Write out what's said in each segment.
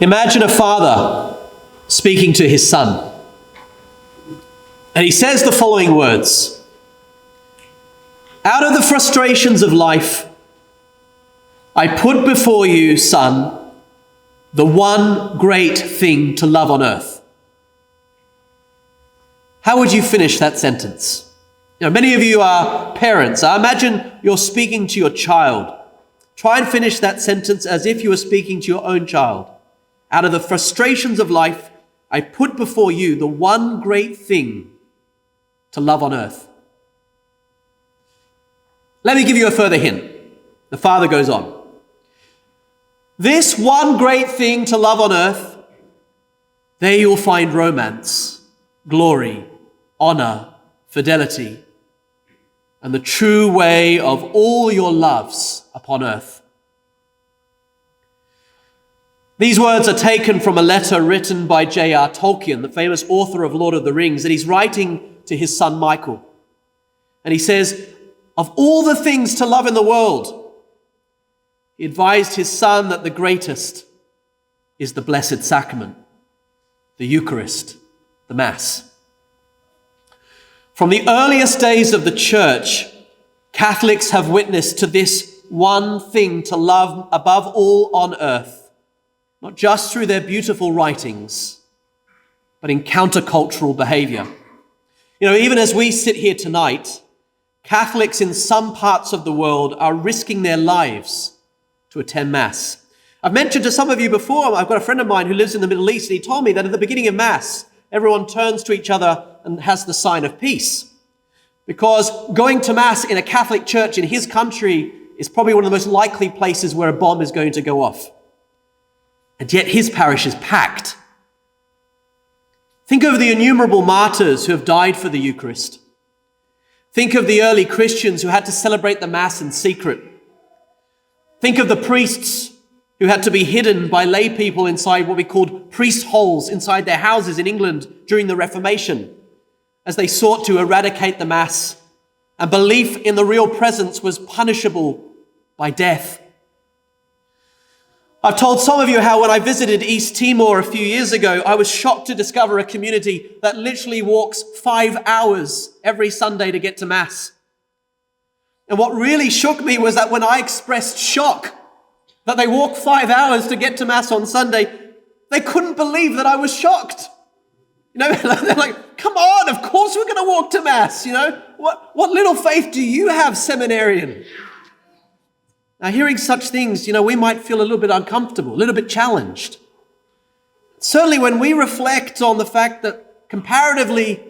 Imagine a father speaking to his son. And he says the following words: "Out of the frustrations of life, I put before you, son, the one great thing to love on earth." How would you finish that sentence? Many of you are parents. I imagine you're speaking to your child. Try and finish that sentence as if you were speaking to your own child. Out of the frustrations of life, I put before you the one great thing to love on earth. Let me give you a further hint. The father goes on. This one great thing to love on earth, there you'll find romance, glory, honor, fidelity, and the true way of all your loves upon earth. These words are taken from a letter written by J.R. Tolkien, the famous author of Lord of the Rings, and he's writing to his son Michael. And he says, of all the things to love in the world, he advised his son that the greatest is the Blessed Sacrament, the Eucharist, the Mass. From the earliest days of the Church, Catholics have witnessed to this one thing to love above all on earth, not just through their beautiful writings, but in countercultural behavior. Even as we sit here tonight, Catholics in some parts of the world are risking their lives to attend Mass. I've mentioned to some of you before, I've got a friend of mine who lives in the Middle East, and he told me that at the beginning of Mass, everyone turns to each other and has the sign of peace. Because going to Mass in a Catholic church in his country is probably one of the most likely places where a bomb is going to go off. And yet his parish is packed. Think of the innumerable martyrs who have died for the Eucharist. Think of the early Christians who had to celebrate the Mass in secret. Think of the priests who had to be hidden by lay people inside what we called priest holes inside their houses in England during the Reformation, as they sought to eradicate the Mass, and belief in the real presence was punishable by death. I've told some of you how when I visited East Timor a few years ago, I was shocked to discover a community that literally walks 5 hours every Sunday to get to Mass. And what really shook me was that when I expressed shock that they walk 5 hours to get to Mass on Sunday, they couldn't believe that I was shocked. They're like, come on, of course we're going to walk to Mass. What little faith do you have, seminarian? Now, hearing such things, we might feel a little bit uncomfortable, a little bit challenged. Certainly when we reflect on the fact that comparatively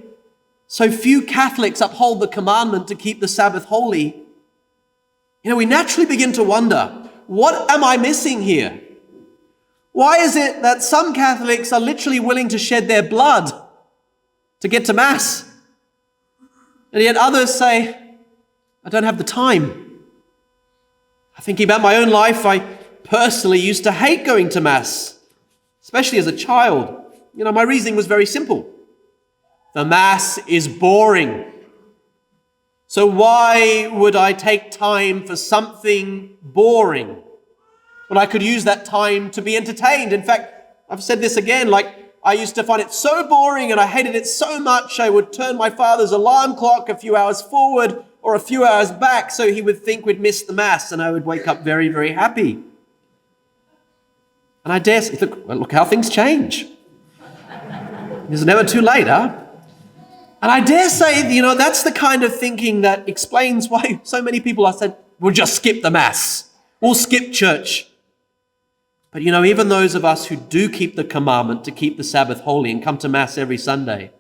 so few Catholics uphold the commandment to keep the Sabbath holy, we naturally begin to wonder, what am I missing here? Why is it that some Catholics are literally willing to shed their blood to get to Mass? And yet others say, I don't have the time. Thinking about my own life, I personally used to hate going to Mass, especially as a child. My reasoning was very simple. The Mass is boring. So why would I take time for something boring when I could use that time to be entertained? In fact, I've said this again, I used to find it so boring and I hated it so much, I would turn my father's alarm clock a few hours forward or a few hours back so he would think we'd missed the Mass, and I would wake up very, very happy. And I dare say, look how things change. It's never too late, huh? And I dare say, that's the kind of thinking that explains why so many people are saying, we'll just skip the Mass. We'll skip church. But even those of us who do keep the commandment to keep the Sabbath holy and come to Mass every Sunday,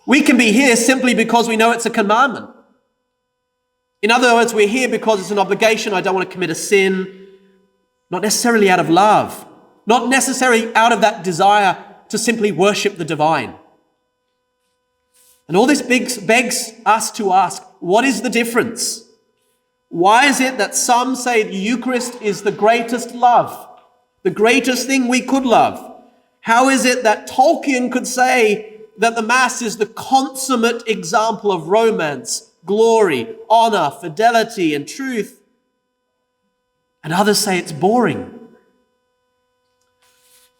we can be here simply because we know it's a commandment. In other words, we're here because it's an obligation. I don't want to commit a sin, not necessarily out of love, not necessarily out of that desire to simply worship the divine. And all this begs us to ask, what is the difference? Why is it that some say the Eucharist is the greatest love, the greatest thing we could love? How is it that Tolkien could say that the Mass is the consummate example of romance, glory, honor, fidelity, and truth? And others say it's boring.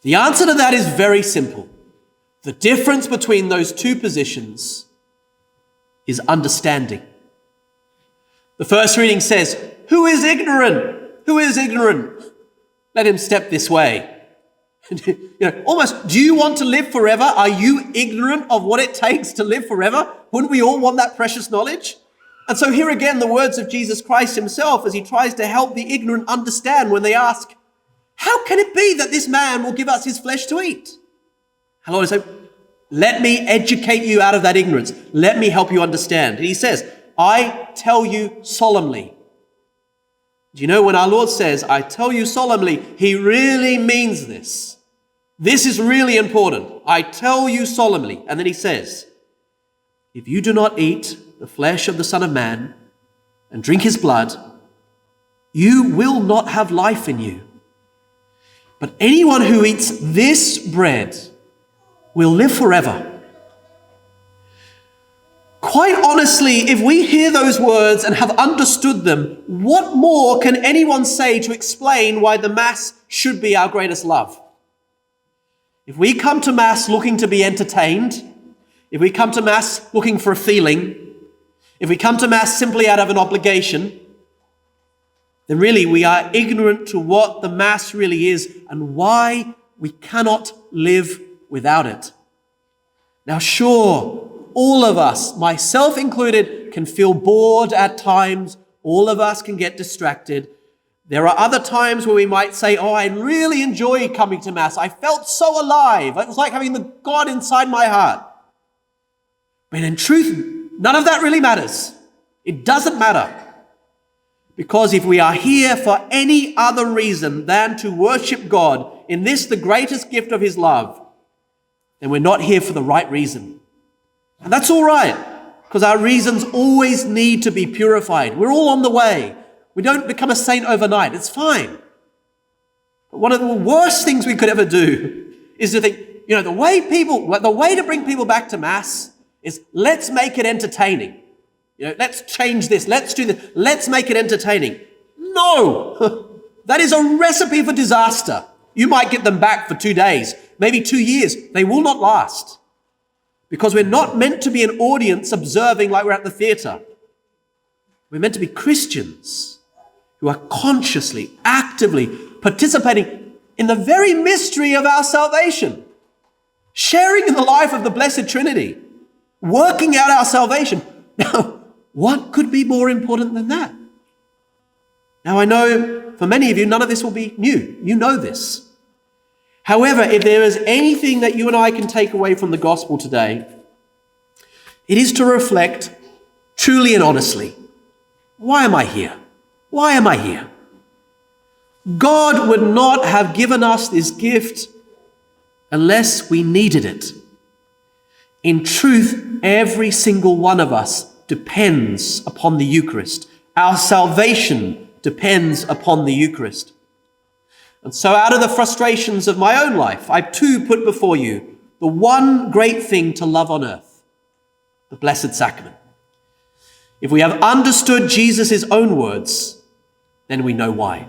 The answer to that is very simple. The difference between those two positions is understanding. The first reading says, "Who is ignorant? Who is ignorant? Let him step this way." Almost, do you want to live forever? Are you ignorant of what it takes to live forever? Wouldn't we all want that precious knowledge? And so here again, the words of Jesus Christ himself as he tries to help the ignorant understand when they ask, how can it be that this man will give us his flesh to eat? And Lord says, let me educate you out of that ignorance. Let me help you understand. And he says, I tell you solemnly. Do you know when our Lord says, I tell you solemnly, he really means this. This is really important. I tell you solemnly. And then he says, if you do not eat the flesh of the Son of Man and drink his blood, you will not have life in you. But anyone who eats this bread will live forever. Quite honestly, if we hear those words and have understood them, what more can anyone say to explain why the Mass should be our greatest love? If we come to Mass looking to be entertained, if we come to Mass looking for a feeling, if we come to Mass simply out of an obligation, then really we are ignorant to what the Mass really is and why we cannot live without it. Now, sure, all of us, myself included, can feel bored at times. All of us can get distracted. There are other times where we might say, oh, I really enjoy coming to Mass. I felt so alive. It was like having the God inside my heart. But in truth, none of that really matters. It doesn't matter. Because if we are here for any other reason than to worship God, in this, the greatest gift of his love, then we're not here for the right reason. And that's all right, because our reasons always need to be purified. We're all on the way. We don't become a saint overnight. It's fine. But one of the worst things we could ever do is to think, the way to bring people back to Mass is let's make it entertaining. Let's change this. Let's do this. Let's make it entertaining. No, that is a recipe for disaster. You might get them back for 2 days, maybe 2 years. They will not last because we're not meant to be an audience observing like we're at the theater. We're meant to be Christians who are consciously, actively participating in the very mystery of our salvation, sharing in the life of the Blessed Trinity, working out our salvation. Now, what could be more important than that? Now, I know for many of you, none of this will be new. You know this. However, if there is anything that you and I can take away from the gospel today, it is to reflect truly and honestly, why am I here? Why am I here? God would not have given us this gift unless we needed it. In truth, every single one of us depends upon the Eucharist. Our salvation depends upon the Eucharist. And so out of the frustrations of my own life, I too put before you the one great thing to love on earth, the Blessed Sacrament. If we have understood Jesus' own words, then we know why.